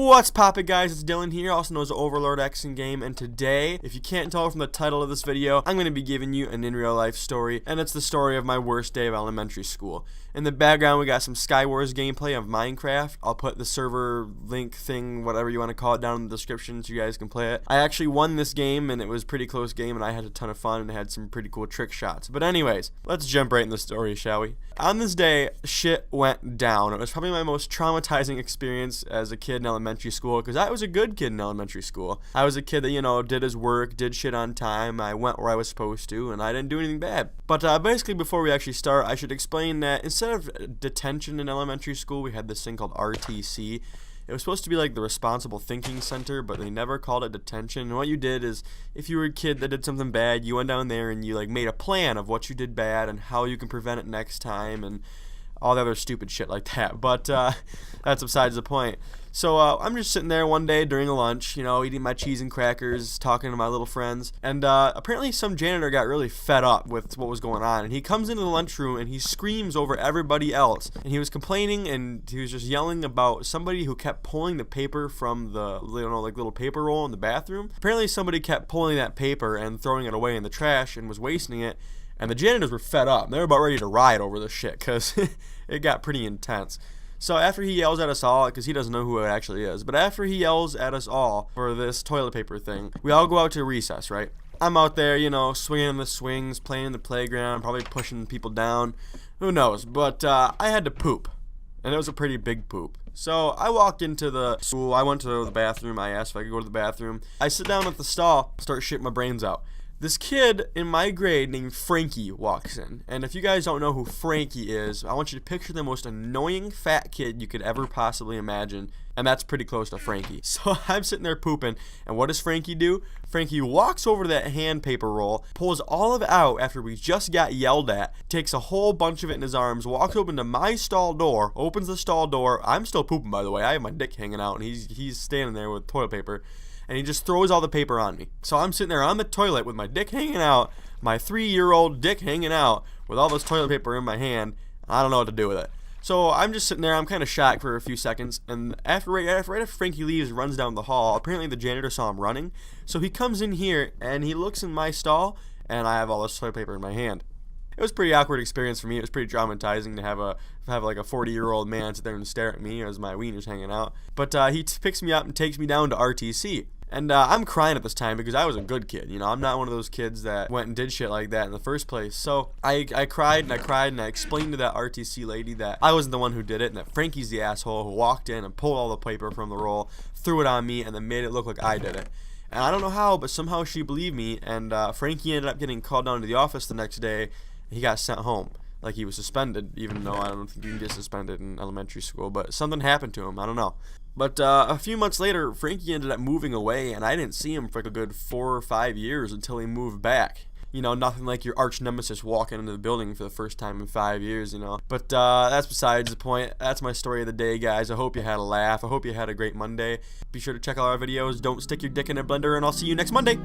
What's poppin', guys? It's Dylan here, also known as Ov3rl0rd X in game, and today, if you can't tell from the title of this video, I'm going to be giving you an in-real-life story, and it's the story of my worst day of elementary school. In the background, we got some Skywars gameplay of Minecraft. I'll put the server link thing, whatever you want to call it, down in the description so you guys can play it. I actually won this game, and it was a pretty close game, and I had a ton of fun, and had some pretty cool trick shots. But anyways, let's jump right in the story, shall we? On this day, shit went down. It was probably my most traumatizing experience as a kid in elementary school, because I was a good kid in elementary school. I was a kid that, you know, did his work, did shit on time, I went where I was supposed to, and I didn't do anything bad. But basically, before we actually start, I should explain that instead of detention in elementary school, we had this thing called RTC. It was supposed to be like the Responsible Thinking Center, but they never called it detention. And what you did is, if you were a kid that did something bad, you went down there and you like made a plan of what you did bad and how you can prevent it next time and all the other stupid shit like that. But that's besides the point. So I'm just sitting there one day during a lunch, you know, eating my cheese and crackers, talking to my little friends, and apparently some janitor got really fed up with what was going on, and he comes into the lunchroom and he screams over everybody else, and he was complaining and he was just yelling about somebody who kept pulling the paper from the, you know, like little paper roll in the bathroom. Apparently somebody kept pulling that paper and throwing it away in the trash and was wasting it, and the janitors were fed up. They were about ready to riot over this shit because it got pretty intense. So after he yells at us all, because he doesn't know who it actually is, but after he yells at us all for this toilet paper thing, we all go out to recess, right? I'm out there, you know, swinging the swings, playing in the playground, probably pushing people down. Who knows? But I had to poop, and it was a pretty big poop. So I walked into the school. I went to the bathroom. I asked if I could go to the bathroom. I sit down at the stall, start shitting my brains out. This kid in my grade named Frankie walks in, and if you guys don't know who Frankie is, I want you to picture the most annoying fat kid you could ever possibly imagine, and that's pretty close to Frankie. So I'm sitting there pooping, and what does Frankie do? Frankie walks over to that hand paper roll, pulls all of it out after we just got yelled at, takes a whole bunch of it in his arms, walks open to my stall door, opens the stall door. I'm still pooping, by the way. I have my dick hanging out, and he's standing there with toilet paper. And he just throws all the paper on me. So I'm sitting there on the toilet with my dick hanging out, my 3-year-old dick hanging out, with all this toilet paper in my hand. I don't know what to do with it. So I'm just sitting there, I'm kind of shocked for a few seconds, and right after Frankie leaves, runs down the hall, apparently the janitor saw him running. So he comes in here, and he looks in my stall, and I have all this toilet paper in my hand. It was a pretty awkward experience for me. It was pretty traumatizing to have like a 40-year-old man sit there and stare at me as my wiener's hanging out. But he picks me up and takes me down to RTC. And I'm crying at this time because I was a good kid. You know, I'm not one of those kids that went and did shit like that in the first place. So I cried and I cried and I explained to that RTC lady that I wasn't the one who did it and that Frankie's the asshole who walked in and pulled all the paper from the roll, threw it on me, and then made it look like I did it. And I don't know how, but somehow she believed me, and Frankie ended up getting called down to the office the next day. He got sent home. Like he was suspended, even though I don't think you can get suspended in elementary school, but something happened to him. I don't know. But a few months later, Frankie ended up moving away, and I didn't see him for like a good 4 or 5 years until he moved back. You know, nothing like your arch nemesis walking into the building for the first time in 5 years, you know. But that's besides the point. That's my story of the day, guys. I hope you had a laugh. I hope you had a great Monday. Be sure to check out our videos. Don't stick your dick in a blender, and I'll see you next Monday.